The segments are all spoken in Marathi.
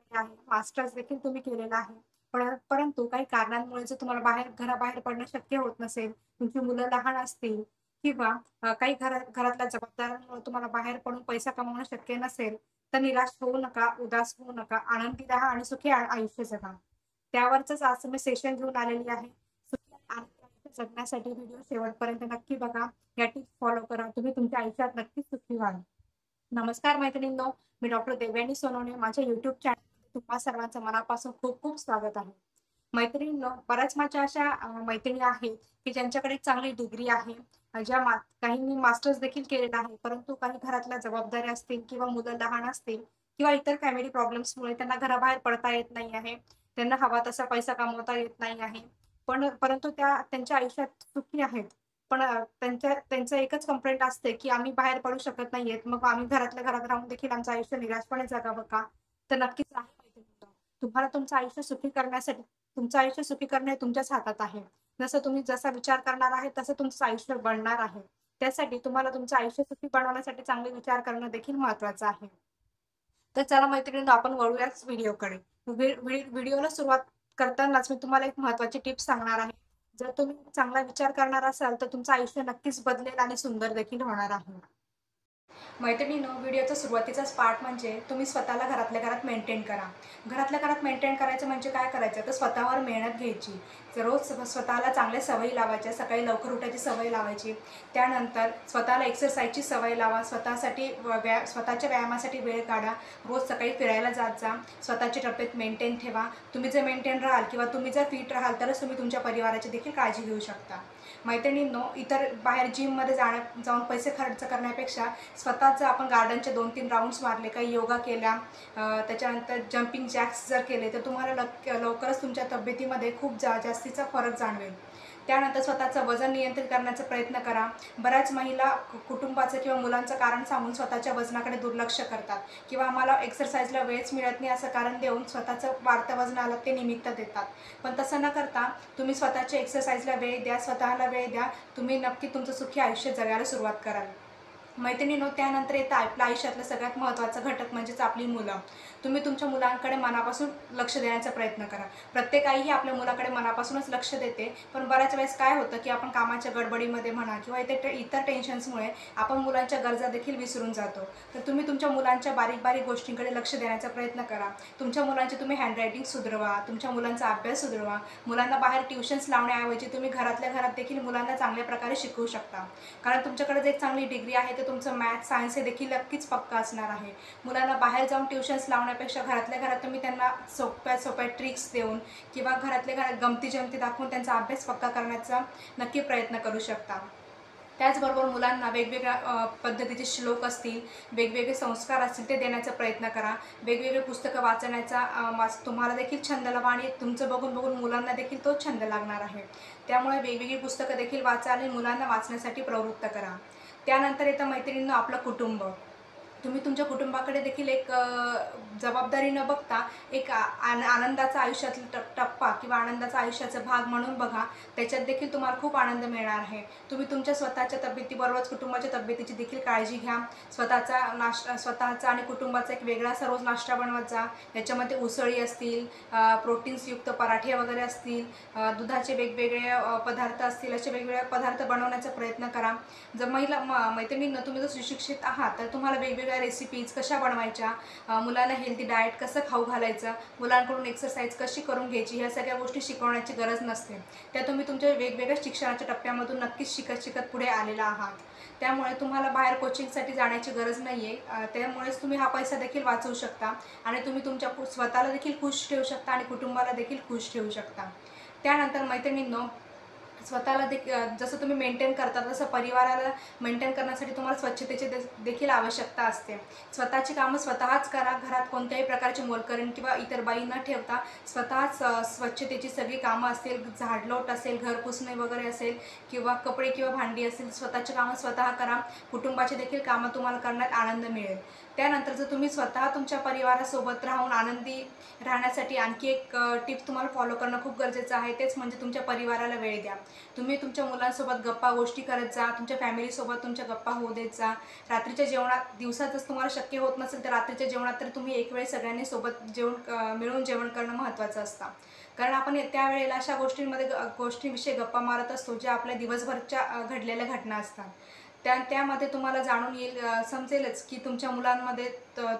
शिकलेले आहे, मास्टर्स देखील तुम्ही केलेला आहे. परंतु काही कारणांमुळे जर तुम्हाला घराबाहेर पडणं शक्य होत नसेल, तुमची मुलं लहान असतील किंवा काही घरातल्या जबाबदाऱ्यांमुळे तुम्हाला बाहेर पडून पैसा कमवणं शक्य नसेल, तर निराश होऊ नका, उदास होऊ नका. आनंदी राहा आणि सुखी आयुष्य जगा. त्यावरच आज मी सेशन घेऊन आलेली आहे. सुखी आणि आनंदी आयुष्य जगण्यासाठी व्हिडिओ शेवटपर्यंत नक्की बघा. या टिप्स फॉलो करा. तुम्ही तुमच्या आयुष्यात नक्कीच सुखी व्हाल. नमस्कार मैत्रिणींनो, मी डॉक्टर देवयानी सोनवणे. माझ्या YouTube चॅनलमध्ये तुम्हा सर्वांचं मनापासून खूप खूप स्वागत आहे. मैत्रिणींनो, बऱ्याच माझ्या अशा मैत्रिणी आहेत की ज्यांच्याकडे चांगली डिग्री आहे. काहींनी मास्टर्स देखील केलेला आहे, परंतु काही घरातल्या जबाबदाऱ्या असतील किंवा मुलं लहान असतील किंवा इतर फॅमिली प्रॉब्लेम्समुळे त्यांना घराबाहेर पडता येत नाही आहे. त्यांना हवा तसा पैसा कमवता येत नाही आहे. परंतु त्या त्यांच्या आयुष्यात सुखी आहेत. पण त्यांचं एकच कंप्लेंट असते, की आम्ही बाहेर पडू शकत नाहीयेत. मग आम्ही घरातल्या घरात राहून देखील आमचं आयुष्य निराशपणे जगावं का? तर नक्कीच आहे मैत्रिणींनो. तुम्हाला तुमचं आयुष्य सुखी करणे हे तुमच्याच हातात आहे. तुम्ही जसा विचार करणार आहे, तसं तुमचं आयुष्य बनणार आहे. त्यासाठी तुम्हाला तुमचं आयुष्य सुखी बनवण्यासाठी चांगले विचार करणं देखील महत्त्वाचं आहे. तर चला मैत्रिणींनो, आपण वळूयाच व्हिडिओकडे. व्हिडिओला सुरुवात करतानाच मी तुम्हाला एक महत्त्वाची टिप्स सांगणार आहे. जर तुम्ही चांगला विचार करणार असाल, तर तुमचं आयुष्य नक्कीच बदलेल आणि सुंदर देखील होणार आहे. मैत्रिणींनो, व्हिडिओचा सुरुवातीचाच पार्ट म्हणजे तुम्ही स्वतःला घरातल्या घरात मेंटेन करा. घरातल्या घरात मेंटेन करायचं म्हणजे काय करायचं, तर स्वतःवर मेहनत घ्यायची. रोज स्वतःला चांगल्या सवयी लावायच्या. सकाळी लवकर उठायची सवय लावायची. त्यानंतर स्वतःला एक्सरसाइजची सवय लावा. स्वतःच्या व्यायामासाठी वेळ काढा. रोज सकाळी फिरायला जात जा. स्वतःची तब्येत मेंटेन ठेवा. तुम्ही जर मेंटेन राहाल किंवा तुम्ही जर फिट राहाल, तरच तुम्ही तुमच्या परिवाराची देखील काळजी घेऊ शकता. मैत्रिणींनो, इतर बाहेर जिममध्ये जाऊन पैसे खर्च करण्यापेक्षा स्वतःच आपण गार्डनचे 2-3 राउंड्स मारले, काही योगा केल्या, त्याच्यानंतर जंपिंग जॅक्स जर केले, तर तुम्हाला लवकरच तुमच्या तब्येतीमध्ये खूप जास्तीचा फरक जाणवेल. त्यानंतर स्वतःचं वजन नियंत्रित करण्याचा प्रयत्न करा. बऱ्याच महिला कुटुंबाचं किंवा मुलांचं कारण सांगून स्वतःच्या वजनाकडे दुर्लक्ष करतात किंवा आम्हाला एक्सरसाइजला वेळच मिळत नाही असं कारण देऊन स्वतःचं वाढत्या वजनाला ते निमित्त देतात. पण तसं न करता तुम्ही स्वतःच्या एक्सरसाइजला वेळ द्या, स्वतःला वेळ द्या. तुम्ही नक्की तुमचं सुखी आयुष्य जगायला सुरुवात कराल. मैत्रिणींनो, त्यानंतर येतं आपल्या आयुष्यातलं सगळ्यात महत्त्वाचा घटक म्हणजेच आपली मुलं. तुम्ही तुमच्या मुलांकडे मनापासून लक्ष देण्याचा प्रयत्न करा. प्रत्येक आई ही आपल्या मुलाकडे मनापासूनच लक्ष देते, पण बऱ्याच वेळेस काय होतं, की आपण कामाच्या गडबडीमध्ये म्हणा किंवा इतर टेन्शन्समुळे आपण मुलांच्या गरजा देखील विसरून जातो. तर तुम्ही तुमच्या मुलांच्या बारीक बारीक गोष्टींकडे लक्ष देण्याचा प्रयत्न करा. तुमच्या मुलांची तुम्ही हँडरायटिंग सुधारवा, तुमच्या मुलांचा अभ्यास सुधारवा. मुलांना बाहेर ट्युशन्स लावण्याऐवजी तुम्ही घरातल्या घरात देखील मुलांना चांगल्या प्रकारे शिकवू शकता. कारण तुमच्याकडे जर एक चांगली डिग्री आहे, तर तुमचं मॅथ्स, सायन्स हे देखील नक्कीच पक्का असणार आहे. मुलांना बाहेर जाऊन ट्युशन्स लावण्यापेक्षा घरातल्या घरात तुम्ही त्यांना सोप्या सोप्या ट्रिक्स देऊन किंवा घरातल्या घरात गमती-जमती दाखवून त्यांचा अभ्यास पक्का करण्याचा नक्की प्रयत्न करू शकता. त्याचबरोबर मुलांना वेगवेगळ्या पद्धतीचे श्लोक असतील, वेगवेगळे संस्कार असतील, ते देण्याचा प्रयत्न करा. वेगवेगळे पुस्तकं वाचण्याचा तुम्हाला देखील छंद लावा आणि तुमचं बघून बघून मुलांना देखील तोच छंद लागणार आहे. त्यामुळे वेगवेगळी पुस्तकं देखील वाचा आणि मुलांना वाचण्यासाठी प्रवृत्त करा. त्यानंतर येतं मैत्रिणींनो, आपलं कुटुंब. तुम्ही तुमच्या कुटुंबाकडे देखील एक जबाबदारी न बघता एक आनंदाचा आयुष्यातला टप्पा किंवा आनंदाचा आयुष्याचा भाग म्हणून बघा. त्याच्यात देखील तुम्हाला खूप आनंद मिळणार आहे. तुम्ही तुमच्या स्वतःच्या तब्येतीबरोबरच कुटुंबाच्या तब्येतीची देखील काळजी घ्या. स्वतःचा आणि कुटुंबाचा एक वेगळा असा रोज नाश्ता बनवत जा. याच्यामध्ये उसळी असतील, प्रोटीन्सयुक्त पराठे वगैरे असतील, दुधाचे वेगवेगळे पदार्थ असतील, असे वेगवेगळे पदार्थ बनवण्याचा प्रयत्न करा. जर मैत्रिणींनो, तुम्ही जर सुशिक्षित आहात, तर तुम्हाला वेगवेगळ्या रेसिपीज कशा बनवायच्या, मुलांना हेल्दी डाएट कसं खाऊ घालायचं, मुलांकडून एक्सरसाइज कशी करून घ्यायची, ह्या सगळ्या गोष्टी शिकवण्याची गरज नसते. त्या तुम्ही तुमच्या वेगवेगळ्या शिक्षणाच्या टप्प्यामधून नक्कीच शिकत पुढे आलेला आहात. त्यामुळे तुम्हाला बाहेर कोचिंगसाठी जाण्याची गरज नाही आहे. त्यामुळेच तुम्ही हा पैसा देखील वाचवू शकता आणि तुम्ही तुमच्या स्वतःला देखील खुश ठेवू शकता आणि कुटुंबाला देखील खुश ठेवू शकता. त्यानंतर मैत्रिणींनो, स्वतःला जसं तुम्ही मेंटेन करता, तसं परिवाराला मेंटेन करण्यासाठी तुम्हाला स्वच्छतेची देखील आवश्यकता असते. स्वतःची कामं स्वतःच करा. घरात कोणत्याही प्रकारची मोलकरीण किंवा इतर बाई न ठेवता स्वतःच स्वच्छतेची सगळी कामं असतील, झाडलोट असेल, घर पुसणे वगैरे असेल किंवा कपडे किंवा भांडी असतील, स्वतःची कामं स्वतः करा. कुटुंबाची देखील कामं तुम्हाला करण्यात आनंद मिळेल. त्यानंतर जर तुम्ही स्वतः तुमच्या परिवारासोबत राहून आनंदी राहण्यासाठी आणखी एक टिप्स तुम्हाला फॉलो करणं खूप गरजेचं आहे. तेच म्हणजे तुमच्या परिवाराला वेळ द्या. तुम्ही तुमच्या मुलांसोबत गप्पा गोष्टी करत जा, तुमच्या फॅमिलीसोबत तुमच्या गप्पा होऊ देत जा. रात्रीच्या जेवणात दिवसातच तुम्हाला शक्य होत नसेल तर रात्रीच्या जेवणात तर तुम्ही एक वेळ सगळ्यांनी सोबत मिळून जेवण करणं महत्त्वाचं असतं. कारण आपण त्यावेळेला अशा गोष्टींविषयी गप्पा मारत असतो ज्या आपल्या दिवसभरच्या घडलेल्या घटना असतात. त्यामध्ये तुम्हाला जाणून येईल, समजेलच की तुमच्या मुलांमध्ये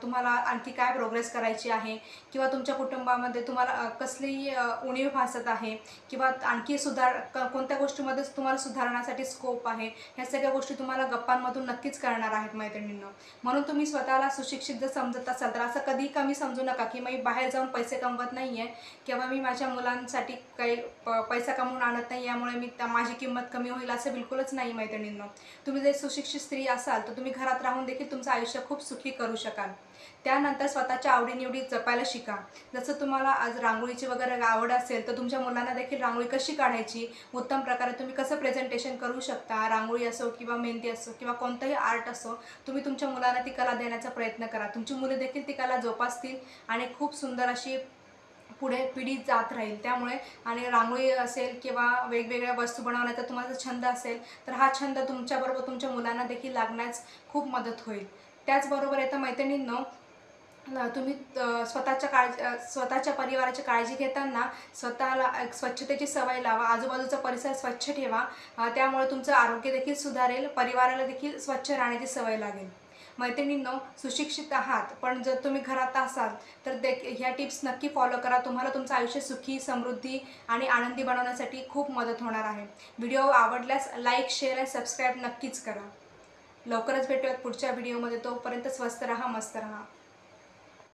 तुम्हाला आणखी काय प्रोग्रेस करायची आहे, किंवा तुमच्या कुटुंबामध्ये तुम्हाला कसली उणीव भासत आहे, किंवा आणखी कोणत्या गोष्टीमध्ये तुम्हाला सुधारण्यासाठी स्कोप आहे. ह्या सगळ्या गोष्टी तुम्हाला गप्पांमधून नक्कीच कळणार आहेत मैत्रिणींनो. म्हणून तुम्ही स्वतःला सुशिक्षित जर समजत असाल तर असं कधी कमी समजू नका की मी बाहेर जाऊन पैसे कमवत नाही आहे, किंवा मी माझ्या मुलांसाठी काही पैसा कमवून आणत नाही, यामुळे माझी किंमत कमी होईल, असं बिलकुलच नाही मैत्रिणींनो. तुम्ही जर सुशिक्षित स्त्री असाल तर तुम्ही घरात राहून देखील तुमचं आयुष्य खूप सुखी करू शकाल. त्यानंतर स्वतःच्या आवडीनिवडी जपायला शिका. जसं तुम्हाला आज रांगोळीची वगैरे आवड असेल तर तुमच्या मुलांना देखील रांगोळी कशी काढायची, उत्तम प्रकारे तुम्ही कसं प्रेझेंटेशन करू शकता, रांगोळी असो किंवा मेहंदी असो किंवा कोणतंही आर्ट असो, तुम्ही तुमच्या मुलांना ती कला देण्याचा प्रयत्न करा. तुमची मुले देखील ती कला जोपासतील आणि खूप सुंदर अशी पुढे पिढी जात राहील. त्यामुळे आणि रांगोळी असेल किंवा वेगवेगळ्या वस्तू बनवण्याचा तुम्हाला जर छंद असेल तर हा छंद तुमच्याबरोबर तुमच्या मुलांना देखील लागण्यास खूप मदत होईल. त्याचबरोबर येतं मैत्रिणींनो, तुम्ही स्वतःच्या परिवाराची काळजी घेताना स्वतःला एक स्वच्छतेची सवय लावा. आजूबाजूचा परिसर स्वच्छ ठेवा. त्यामुळे तुमचं आरोग्य देखील सुधारेल, परिवाराला देखील स्वच्छ राहण्याची सवय लागेल. मैत्रिणींनो, सुशिक्षित आहात पण जर तुम्ही घरात असाल तर ह्या टिप्स नक्की फॉलो करा. तुम्हाला तुमचं आयुष्य सुखी, समृद्धी आणि आनंदी बनवण्यासाठी खूप मदत होणार आहे. व्हिडिओ आवडल्यास लाईक, शेअर आणि सबस्क्राईब नक्कीच करा. लवकरच भेटूयात पुढच्या व्हिडिओमध्ये. तोपर्यंत स्वस्त राहा, मस्त राहा.